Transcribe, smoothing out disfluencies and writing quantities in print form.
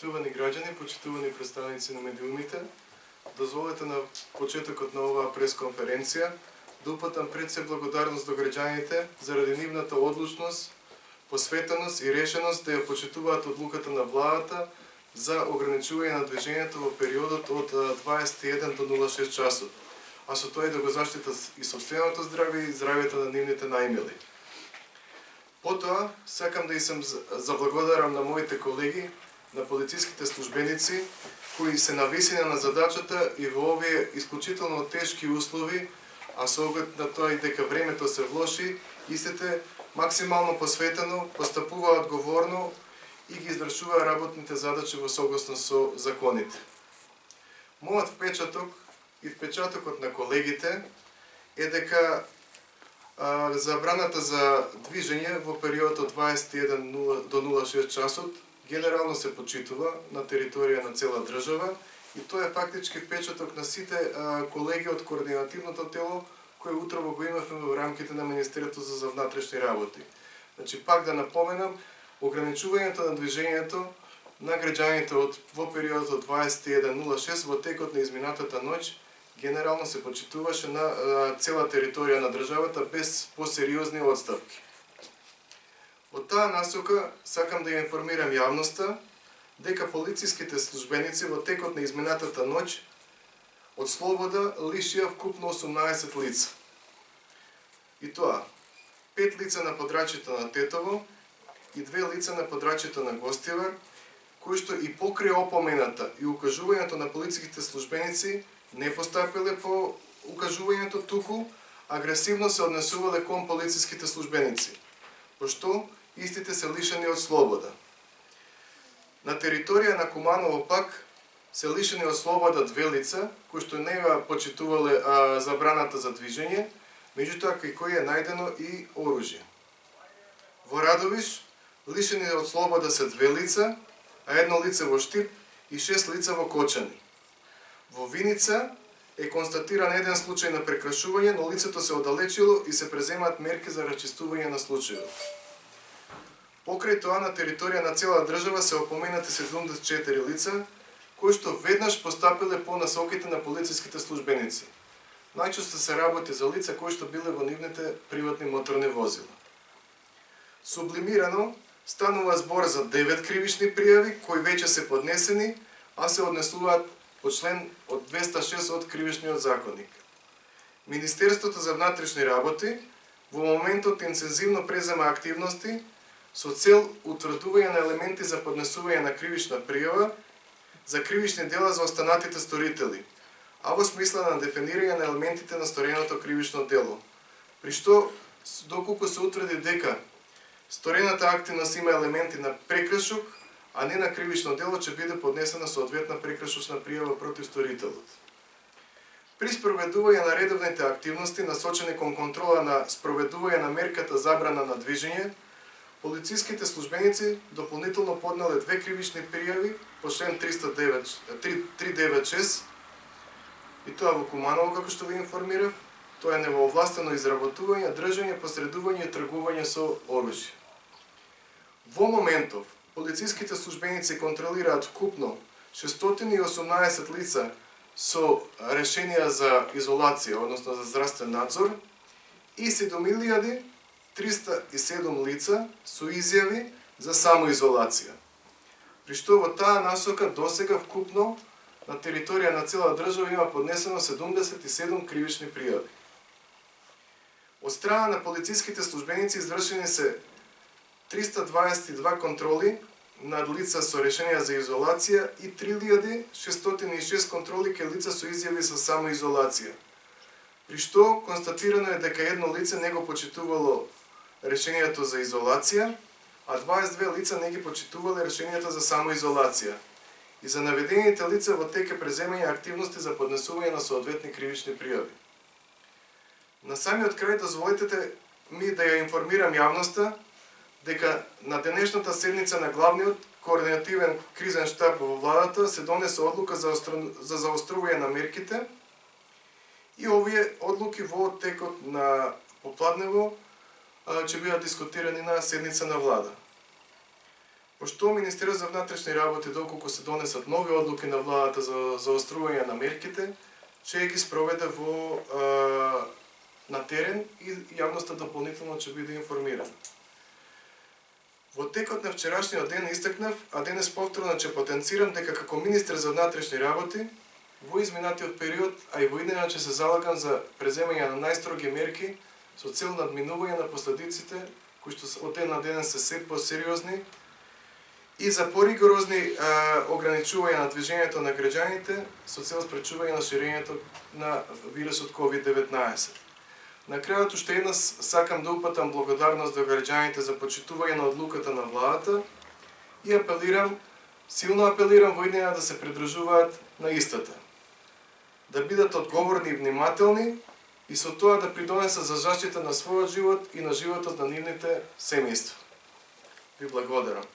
Почитувани граѓани, почитувани представници на медиумите, дозволете на почетокот на оваа пресконференција да упатам пред се благодарност до граѓаните заради нивната одлучност, посветеност и решеност да ја почитуваат одлуката на владата за ограничување на движењето во периодот од 21 до 06 часот, а со тоа и да го заштитат и сопственото здравје и здравјето на нивните најмили. Потоа, сакам да им заблагодарам на моите колеги, на полициските службеници, кои се нависени на задачата и во овие исклучително тешки услови, а со оглед на тоа и дека времето се влоши, истите максимално посветено, постапуваат одговорно и ги извршуваат работните задачи во согласно со законите. Мојот впечаток и впечатокот на колегите е дека забраната за движење во периодот од 21 до 06 часот генерално се почитува на територија на цела држава и тоа е фактички впечаток на сите колеги од координативното тело кој утрово го имавме во рамките на Министерството за внатрешни работи. Значи, пак да напоменам, ограничувањето на движењето на граѓаните во периодот од 21:06 во текот на изминатата ноќ генерално се почитуваше на цела територија на државата без посериозни отстапки. Од таа насока сакам да ја информирам јавноста дека полициските службеници во текот на изминатата ноќ од слобода лишија вкупно 18 лица. И тоа, 5 лица на подрачјето на Тетово и 2 лица на подрачјето на Гостивар, кои што и покрај опомената и укажувањето на полициските службеници не постапиле по укажувањето, туку агресивно се однесувале кон полициските службеници, пошто истите се лишени од слобода. На територија на Куманово пак се лишени од слобода 2 лица, кои што не ја почитувале забраната за движење, меѓутоа кај кои е најдено и оружје. Во Радовиш лишени од слобода се 2 лица, а 1 лице во Штип и 6 лица во Кочани. Во Виница е констатиран еден случај на прекрашување, но лицето се оддалечило и се преземаат мерки за расчистување на случајот. Покрај тоа на територија на цела држава се опоменати 74 лица, кои што веднаш постапиле по насоките на полициските службеници. Најчесто се работи за лица кои што биле во нивните приватни моторни возила. Сублимирано станува збор за 9 кривични пријави кои веќе се поднесени, а се однесуваат по член од 206 од Кривичниот законник. Министерството за внатрешни работи во моментот интензивно презема активности со цел утврдување на елементи за поднесување на кривична пријава за кривични дела за останатите сторители, а во смисла на дефинирање на елементите на стореното кривично дело, при што доколку се утврди дека сторената активност има елементи на прекршок, а не на кривично дело, ќе биде поднесена соодветна прекршочна пријава против сторителот. При спроведување на редовните активности насочени кон контрола на спроведување на мерката забрана на движење, полициските службеници дополнително поднале 2 кривични пријави по член 396 и тоа во Куманово, како што ви информирав, тоа е невоовластено изработување, држање, посредување и тргување со оружје. Во моментов, полициските службеници контролираат вкупно 618 лица со решенија за изолација, односно за здравствен надзор, и 7307 лица со изјави за самоизолација. При што во таа насока досега вкупно на територија на цела држава има поднесено 77 кривични пријави. Од страна на полициските службеници извршени се 322 контроли над лица со решенија за изолација и 3606 контроли кај лица со изјави за самоизолација. При што констатирано е дека едно лице не го почитувало решението за изолација, а 22 лица не ги почитувале решенијата за самоизолација. И за наведените лица во тек е преземање активности за поднесување на соодветни кривични пријави. На самиот крај дозволете ми да ја информирам јавноста дека на денешната седница на главниот координативен кризен штаб во владата се донесе одлука за заострување на мерките и овие одлуки во текот на попладнево ќе бидат дискутирани на седница на влада. Пошто Министерството за внатрешни работи, доколку се донесат нови одлуки на владата за заострување на мерките, ќе ги спроведе на терен и јавноста дополнително ќе биде информирана. Во текот на вчерашниот ден истакнав, а денес повторно ќе потенцирам дека како министер за внатрешни работи во изминатиот период, а и во иднина ќе се залагам за преземање на најстроги мерки со цел надминување на последиците кои што од ден на ден се се посериозни и за поригорозни ограничување на движењето на граѓаните со цел спречување на ширењето на вирусот COVID-19. На крајот уште еднаш сакам да упатам благодарност до граѓаните за почитување на одлуката на владата и апелирам, силно апелирам во иднина да се придржуваат на истата. Да бидат одговорни и внимателни и со тоа да придонесат за заштита на својот живот и на животот на нивните семејства. Ви благодарам.